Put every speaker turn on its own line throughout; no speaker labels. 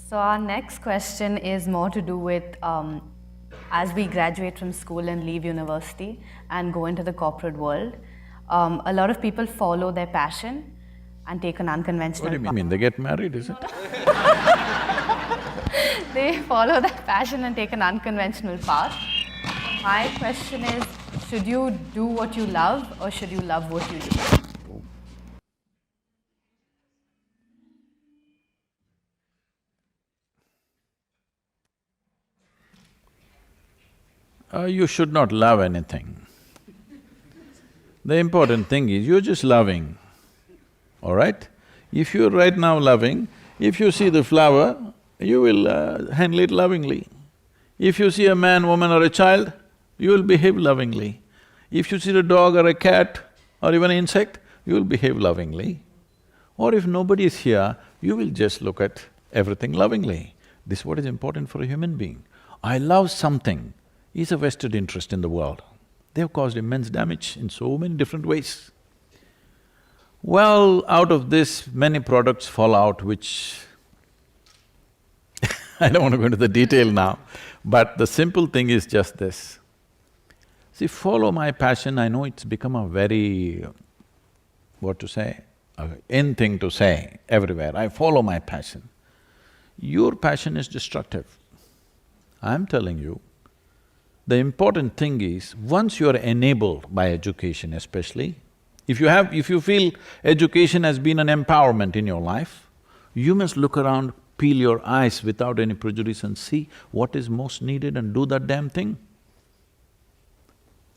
So our next question is more to do with as we graduate from school and leave university and go into the corporate world, a lot of people follow their passion and take an unconventional
What do you mean? They get married, is it?
They follow their passion and take an unconventional path. My question is, should you do what you love or should you love what you do?
You should not love anything. The important thing is you're just loving, all right? If you're right now loving, if you see the flower, you will handle it lovingly. If you see a man, woman or a child, you will behave lovingly. If you see a dog or a cat or even an insect, you will behave lovingly. Or if nobody is here, you will just look at everything lovingly. This is what is important for a human being. I love something is a vested interest in the world. They've caused immense damage in so many different ways. Well, out of this, many products fall out which I don't want to go into the detail now, but the simple thing is just this. See, follow my passion, I know it's become a very, what to say, in thing to say everywhere, I follow my passion. Your passion is destructive. I'm telling you, the important thing is, once you're enabled by education especially, if you feel education has been an empowerment in your life, you must look around, peel your eyes without any prejudice and see what is most needed and do that damn thing.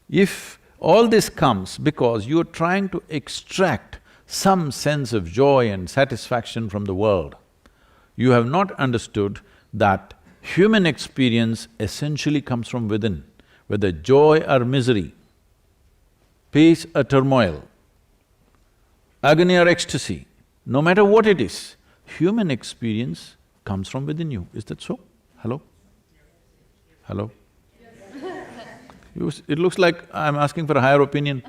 If all this comes because you're trying to extract some sense of joy and satisfaction from the world, you have not understood that human experience essentially comes from within, whether joy or misery, peace or turmoil, agony or ecstasy, no matter what it is, human experience comes from within you. Is that so? Hello? Hello? It looks like I'm asking for a higher opinion.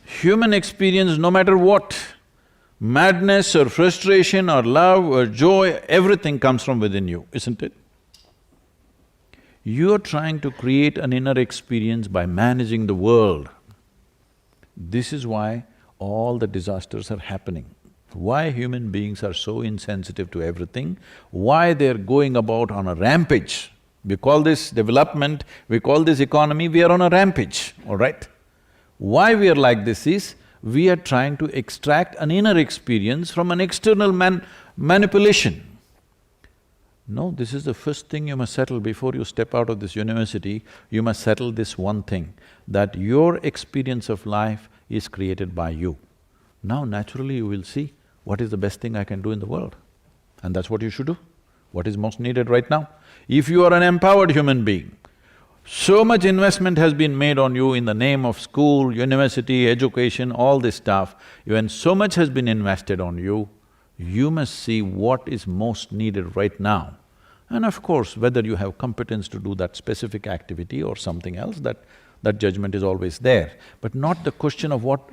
Human experience, no matter what, madness or frustration or love or joy, everything comes from within you, isn't it? You're trying to create an inner experience by managing the world. This is why all the disasters are happening. Why human beings are so insensitive to everything, why they're going about on a rampage. We call this development, we call this economy, we are on a rampage, all right? Why we are like this is, we are trying to extract an inner experience from an external manipulation. No, this is the first thing you must settle before you step out of this university. You must settle this one thing, that your experience of life is created by you. Now naturally you will see what is the best thing I can do in the world. And that's what you should do, what is most needed right now. If you are an empowered human being, so much investment has been made on you in the name of school, university, education, all this stuff. When so much has been invested on you, you must see what is most needed right now. And of course, whether you have competence to do that specific activity or something else, that judgment is always there. But not the question of what…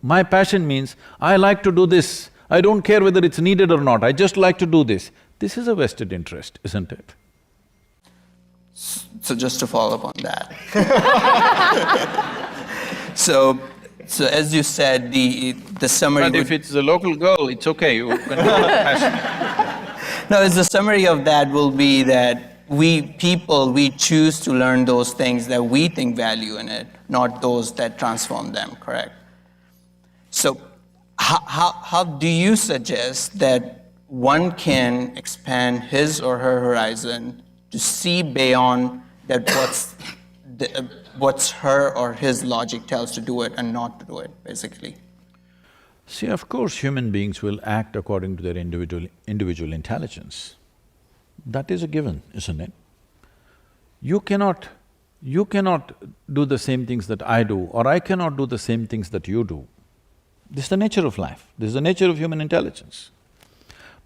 My passion means, I like to do this, I don't care whether it's needed or not, I just like to do this. This is a vested interest, isn't it?
So just to follow up on that. So as you said, the summary…
But if it's a local girl, it's okay, you can do it passion.
No, the summary of that will be that we choose to learn those things that we think value in it, not those that transform them, correct? So how do you suggest that one can expand his or her horizon to see beyond that what's her or his logic tells to do it and not to do it, basically?
See, of course, human beings will act according to their individual intelligence. That is a given, isn't it? You cannot do the same things that I do, or I cannot do the same things that you do. This is the nature of life, this is the nature of human intelligence.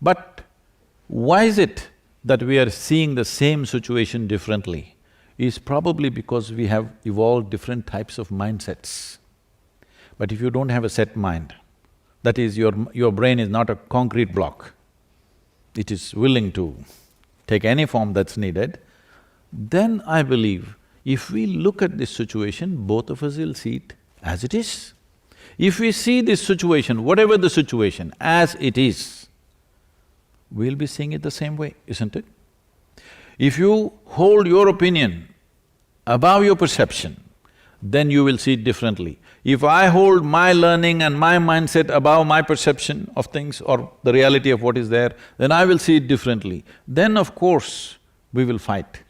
But why is it that we are seeing the same situation differently? Is probably because we have evolved different types of mindsets. But if you don't have a set mind, that is, your brain is not a concrete block, it is willing to take any form that's needed, then I believe if we look at this situation, both of us will see it as it is. If we see this situation, whatever the situation, as it is, we'll be seeing it the same way, isn't it? If you hold your opinion above your perception, then you will see it differently. If I hold my learning and my mindset above my perception of things or the reality of what is there, then I will see it differently. Then of course, we will fight.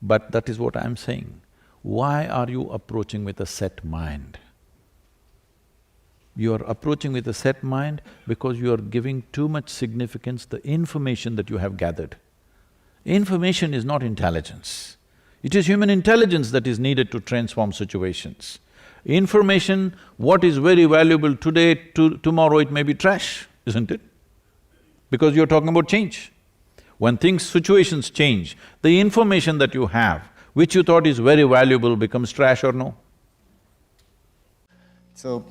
But that is what I'm saying. Why are you approaching with a set mind? You are approaching with a set mind because you are giving too much significance to the information that you have gathered. Information is not intelligence. It is human intelligence that is needed to transform situations. Information, what is very valuable today, tomorrow it may be trash, isn't it? Because you're talking about change. When situations change, the information that you have, which you thought is very valuable, becomes trash or no?
So